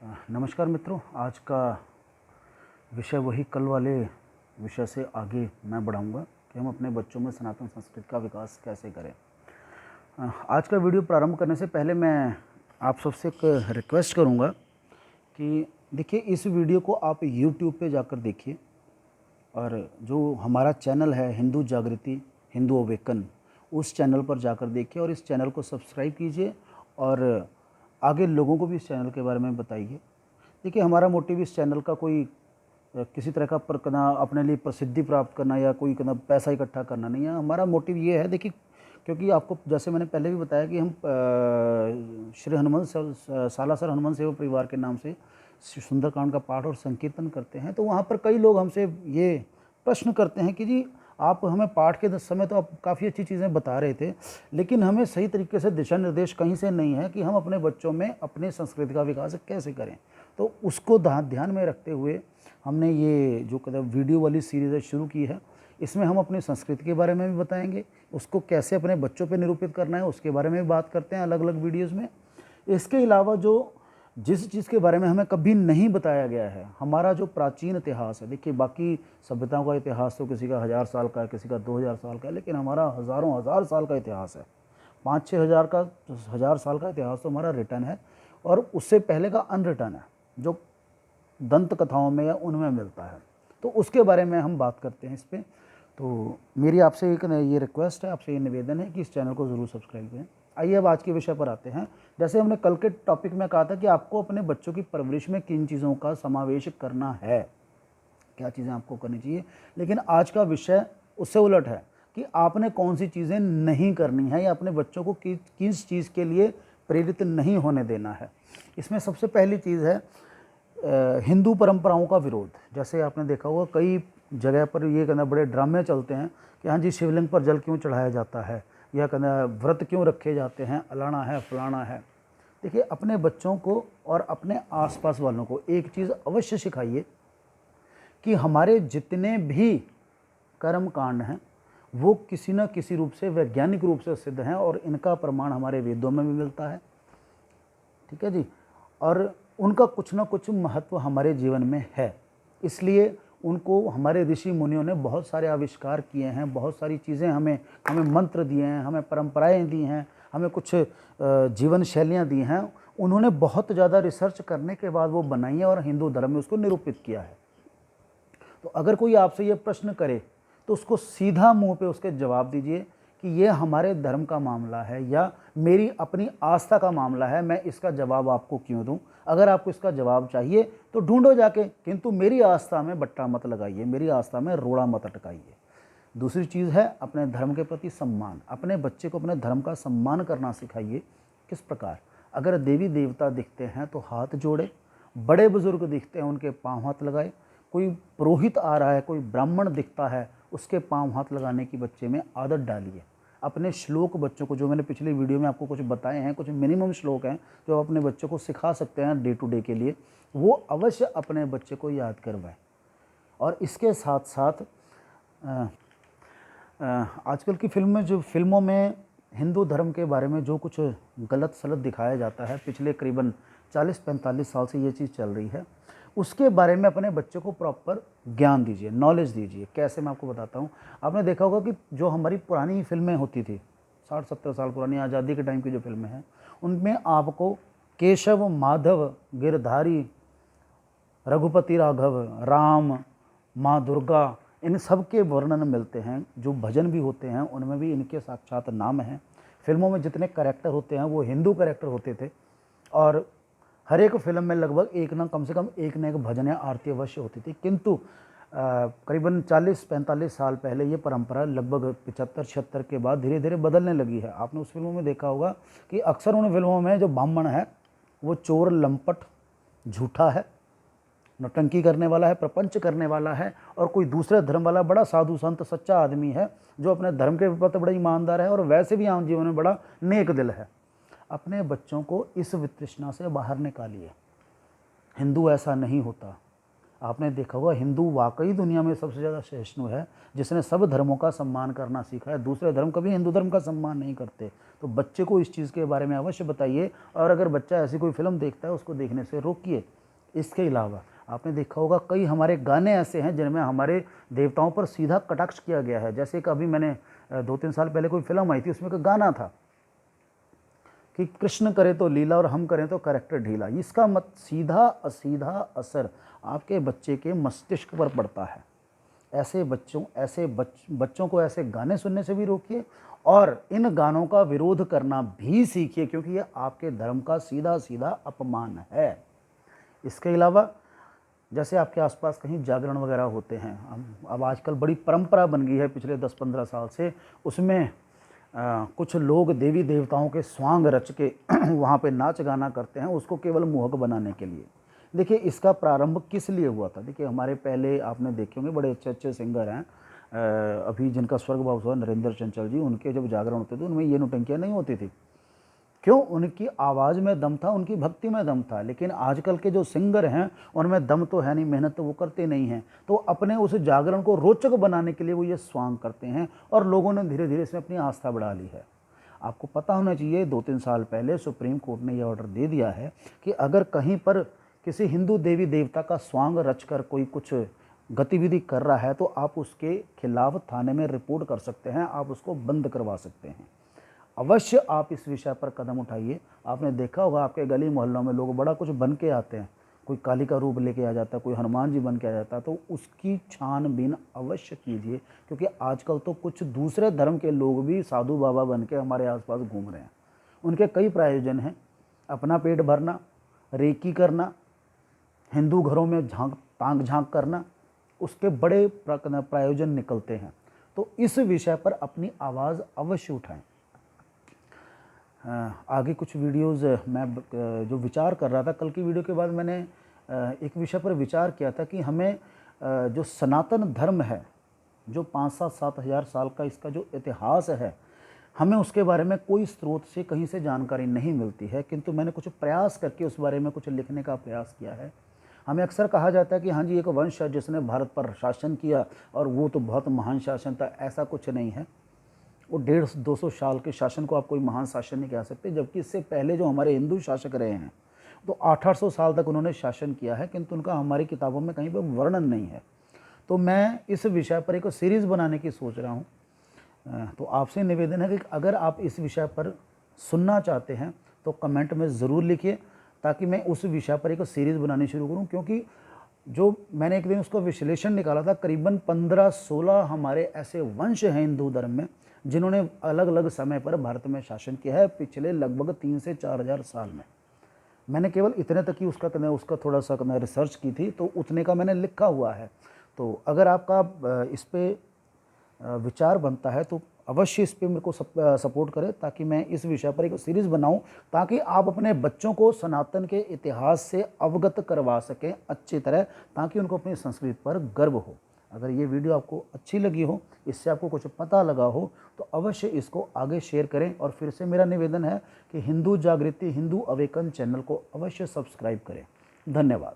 नमस्कार मित्रों, आज का विषय वही कल वाले विषय से आगे मैं बढ़ाऊंगा कि हम अपने बच्चों में सनातन संस्कृति का विकास कैसे करें। आज का वीडियो प्रारंभ करने से पहले मैं आप सबसे एक रिक्वेस्ट करूंगा कि देखिए, इस वीडियो को आप YouTube पे जाकर देखिए और जो हमारा चैनल है हिंदू जागृति, हिंदू अवेकन, उस चैनल पर जाकर देखिए और इस चैनल को सब्सक्राइब कीजिए और आगे लोगों को भी इस चैनल के बारे में बताइए। देखिए, हमारा मोटिव इस चैनल का कोई किसी तरह का करना, अपने लिए प्रसिद्धि प्राप्त करना या कोई करना पैसा इकट्ठा करना नहीं है। हमारा मोटिव ये है, देखिए, क्योंकि आपको जैसे मैंने पहले भी बताया कि हम श्री हनुमान सालासर हनुमान सेवा परिवार के नाम से सुंदरकांड का पाठ और संकीर्तन करते हैं। तो वहाँ पर कई लोग हमसे ये प्रश्न करते हैं कि जी, आप हमें पाठ के समय तो आप काफ़ी अच्छी चीज़ें बता रहे थे, लेकिन हमें सही तरीके से दिशा निर्देश कहीं से नहीं है कि हम अपने बच्चों में अपने संस्कृति का विकास कैसे करें। तो उसको ध्यान में रखते हुए हमने ये जो वीडियो वाली सीरीज़ शुरू की है। इसमें हम अपनी संस्कृति के बारे में भी बताएंगे, उसको कैसे अपने बच्चों पे निरूपित करना है उसके बारे में भी बात करते हैं अलग अलग वीडियोज़ में। इसके अलावा जो जिस चीज़ के बारे में हमें कभी नहीं बताया गया है, हमारा जो प्राचीन इतिहास है। देखिए, बाकी सभ्यताओं का इतिहास तो किसी का 1000 साल का है, किसी का 2000 साल का है, लेकिन हमारा हज़ारों हज़ार साल का इतिहास है। 5-6 हज़ार साल का इतिहास तो हमारा रिटर्न है और उससे पहले का अनरिटर्न है, जो दंत कथाओं में या उनमें मिलता है। तो उसके बारे में हम बात करते हैं इस पर। तो मेरी आपसे एक ये रिक्वेस्ट है, आपसे ये निवेदन है कि इस चैनल को ज़रूर सब्सक्राइब करें। आइए अब आज के विषय पर आते हैं। जैसे हमने कल के टॉपिक में कहा था कि आपको अपने बच्चों की परवरिश में किन चीज़ों का समावेश करना है, क्या चीज़ें आपको करनी चाहिए, लेकिन आज का विषय उससे उलट है कि आपने कौन सी चीज़ें नहीं करनी है या अपने बच्चों को किस चीज़ के लिए प्रेरित नहीं होने देना है। इसमें सबसे पहली चीज़ है हिंदू परंपराओं का विरोध। जैसे आपने देखा होगा कई जगह पर ये कहना बड़े ड्रामे चलते हैं कि हाँ जी, शिवलिंग पर जल क्यों चढ़ाया जाता है, या कहना व्रत क्यों रखे जाते हैं, अलाना है, फलाना है। देखिए, अपने बच्चों को और अपने आसपास वालों को एक चीज़ अवश्य सिखाइए कि हमारे जितने भी कर्म कांड हैं वो किसी न किसी रूप से वैज्ञानिक रूप से सिद्ध हैं और इनका प्रमाण हमारे वेदों में भी मिलता है। ठीक है जी, और उनका कुछ ना कुछ महत्व हमारे जीवन में है। इसलिए उनको हमारे ऋषि मुनियों ने बहुत सारे आविष्कार किए हैं, बहुत सारी चीज़ें हमें मंत्र दिए हैं, हमें परंपराएं दी हैं, हमें कुछ जीवन शैलियाँ दी हैं। उन्होंने बहुत ज़्यादा रिसर्च करने के बाद वो बनाई है और हिंदू धर्म में उसको निरूपित किया है। तो अगर कोई आपसे ये प्रश्न करे तो उसको सीधा मुंह पे उसके जवाब दीजिए कि ये हमारे धर्म का मामला है या मेरी अपनी आस्था का मामला है, मैं इसका जवाब आपको क्यों दूं। अगर आपको इसका जवाब चाहिए तो ढूंढो जाके, किंतु मेरी आस्था में बट्टा मत लगाइए, मेरी आस्था में रोड़ा मत अटकाइए। दूसरी चीज़ है अपने धर्म के प्रति सम्मान। अपने बच्चे को अपने धर्म का सम्मान करना सिखाइए। किस प्रकार? अगर देवी देवता दिखते हैं तो हाथ जोड़े, बड़े बुजुर्ग दिखते हैं उनके पाँव हाथ लगाए, कोई पुरोहित आ रहा है, कोई ब्राह्मण दिखता है, उसके पाँव हाथ लगाने की बच्चे में आदत डालिए। अपने श्लोक बच्चों को, जो मैंने पिछले वीडियो में आपको कुछ बताए हैं, कुछ मिनिमम श्लोक हैं जो अपने बच्चों को सिखा सकते हैं डे टू डे के लिए, वो अवश्य अपने बच्चे को याद करवाएं। और इसके साथ साथ आजकल की फिल्मों में हिंदू धर्म के बारे में जो कुछ गलत सलत दिखाया जाता है, पिछले करीबन 40-45 साल से ये चीज़ चल रही है, उसके बारे में अपने बच्चों को प्रॉपर ज्ञान दीजिए, नॉलेज दीजिए। कैसे, मैं आपको बताता हूँ। आपने देखा होगा कि जो हमारी पुरानी फिल्में होती थी, 60-70 साल पुरानी आज़ादी के टाइम की जो फिल्में हैं, उनमें आपको केशव, माधव, गिरधारी, रघुपति राघव, राम, माँ दुर्गा, इन सब के वर्णन मिलते हैं। जो भजन भी होते हैं उनमें भी इनके साक्षात नाम हैं। फिल्मों में जितने कैरेक्टर होते हैं वो हिंदू कैरेक्टर होते थे और हर एक फिल्म में लगभग कम से कम एक न एक भजन या आरती अवश्य होती थी। किंतु करीबन 40-45 साल पहले ये परंपरा लगभग 75-76 के बाद धीरे धीरे बदलने लगी है। आपने उस फिल्मों में देखा होगा कि अक्सर उन फिल्मों में जो ब्राह्मण है वो चोर, लंपट, झूठा है, नौटंकी करने वाला है, प्रपंच करने वाला है, और कोई दूसरे धर्म वाला बड़ा साधु संत सच्चा आदमी है जो अपने धर्म के प्रति बड़ा ईमानदार है और वैसे भी आम जीवन में बड़ा नेक दिल है। अपने बच्चों को इस वितृष्णा से बाहर निकालिए। हिंदू ऐसा नहीं होता। आपने देखा होगा हिंदू वाकई दुनिया में सबसे ज़्यादा सहिष्णु है, जिसने सब धर्मों का सम्मान करना सीखा है। दूसरे धर्म कभी हिंदू धर्म का सम्मान नहीं करते। तो बच्चे को इस चीज़ के बारे में अवश्य बताइए, और अगर बच्चा ऐसी कोई फिल्म देखता है उसको देखने से रोकिए। इसके अलावा आपने देखा होगा कई हमारे गाने ऐसे हैं जिनमें हमारे देवताओं पर सीधा कटाक्ष किया गया है। जैसे कि अभी मैंने 2-3 साल पहले कोई फिल्म आई थी, उसमें एक गाना था कि कृष्ण करे तो लीला और हम करें तो कैरेक्टर ढीला। इसका मत सीधा असीधा असर आपके बच्चे के मस्तिष्क पर पड़ता है। ऐसे बच्चों को ऐसे गाने सुनने से भी रोकिए और इन गानों का विरोध करना भी सीखिए, क्योंकि ये आपके धर्म का सीधा सीधा अपमान है। इसके अलावा जैसे आपके आसपास कहीं जागरण वगैरह होते हैं, अब आजकल बड़ी परंपरा बन गई है पिछले 10-15 साल से, उसमें कुछ लोग देवी देवताओं के स्वांग रच के वहाँ पे नाच गाना करते हैं, उसको केवल मोहक बनाने के लिए। देखिए इसका प्रारंभ किस लिए हुआ था। देखिए हमारे पहले आपने देखे होंगे बड़े अच्छे अच्छे सिंगर हैं, अभी जिनका स्वर्गवास हुआ, नरेंद्र चंचल जी, उनके जब जागरण होते थे उनमें ये नौटंकियाँ नहीं होती थी। क्यों? उनकी आवाज़ में दम था, उनकी भक्ति में दम था। लेकिन आजकल के जो सिंगर हैं उनमें दम तो है नहीं, मेहनत तो वो करते नहीं हैं, तो अपने उस जागरण को रोचक बनाने के लिए वो ये स्वांग करते हैं, और लोगों ने धीरे धीरे इसमें अपनी आस्था बढ़ा ली है। आपको पता होना चाहिए 2-3 साल पहले सुप्रीम कोर्ट ने यह ऑर्डर दे दिया है कि अगर कहीं पर किसी हिंदू देवी देवता का स्वांग रचकर कोई कुछ गतिविधि कर रहा है तो आप उसके खिलाफ थाने में रिपोर्ट कर सकते हैं, आप उसको बंद करवा सकते हैं। अवश्य आप इस विषय पर कदम उठाइए। आपने देखा होगा आपके गली मोहल्लों में लोग बड़ा कुछ बन के आते हैं, कोई काली का रूप लेके आ जाता है, कोई हनुमान जी बन के आ जाता है, तो उसकी छानबीन अवश्य कीजिए, क्योंकि आजकल तो कुछ दूसरे धर्म के लोग भी साधु बाबा बन के हमारे आसपास घूम रहे हैं। उनके कई प्रयोजन हैं, अपना पेट भरना, रेकी करना, हिंदू घरों में तांग झांक करना, उसके बड़े प्रयोजन निकलते हैं। तो इस विषय पर अपनी आवाज़ अवश्य उठाएं। आगे कुछ वीडियोस मैं जो विचार कर रहा था, कल की वीडियो के बाद मैंने एक विषय पर विचार किया था कि हमें जो सनातन धर्म है, जो 5-7 हज़ार साल का इसका जो इतिहास है, हमें उसके बारे में कोई स्रोत से कहीं से जानकारी नहीं मिलती है, किंतु मैंने कुछ प्रयास करके उस बारे में कुछ लिखने का प्रयास किया है। हमें अक्सर कहा जाता है कि हाँ जी एक वंश है जिसने भारत पर शासन किया और वो तो बहुत महान शासन था। ऐसा कुछ नहीं है। वो 150-200 साल के शासन को आप कोई महान शासन नहीं कह सकते, जबकि इससे पहले जो हमारे हिंदू शासक रहे हैं तो 800 साल तक उन्होंने शासन किया है, किंतु उनका हमारी किताबों में कहीं पर वर्णन नहीं है। तो मैं इस विषय पर एक सीरीज़ बनाने की सोच रहा हूँ। तो आपसे निवेदन है कि अगर आप इस विषय पर सुनना चाहते हैं तो कमेंट में ज़रूर लिखिए, ताकि मैं उस विषय पर एक सीरीज़ बनानी शुरू करूँ। क्योंकि जो मैंने एक दिन उसका विश्लेषण निकाला था, करीबन 15-16 हमारे ऐसे वंश हैं हिंदू धर्म में जिन्होंने अलग अलग समय पर भारत में शासन किया है पिछले लगभग 3 से 4 हज़ार साल में। मैंने केवल इतने तक ही उसका थोड़ा सा रिसर्च की थी, तो उतने का मैंने लिखा हुआ है। तो अगर आपका इस पर विचार बनता है तो अवश्य इस पे मेरे को सपोर्ट करें, ताकि मैं इस विषय पर एक सीरीज़ बनाऊं, ताकि आप अपने बच्चों को सनातन के इतिहास से अवगत करवा सकें अच्छी तरह, ताकि उनको अपनी संस्कृति पर गर्व हो। अगर ये वीडियो आपको अच्छी लगी हो, इससे आपको कुछ पता लगा हो, तो अवश्य इसको आगे शेयर करें। और फिर से मेरा निवेदन है कि हिंदू जागृति हिंदू अवेकन चैनल को अवश्य सब्सक्राइब करें। धन्यवाद।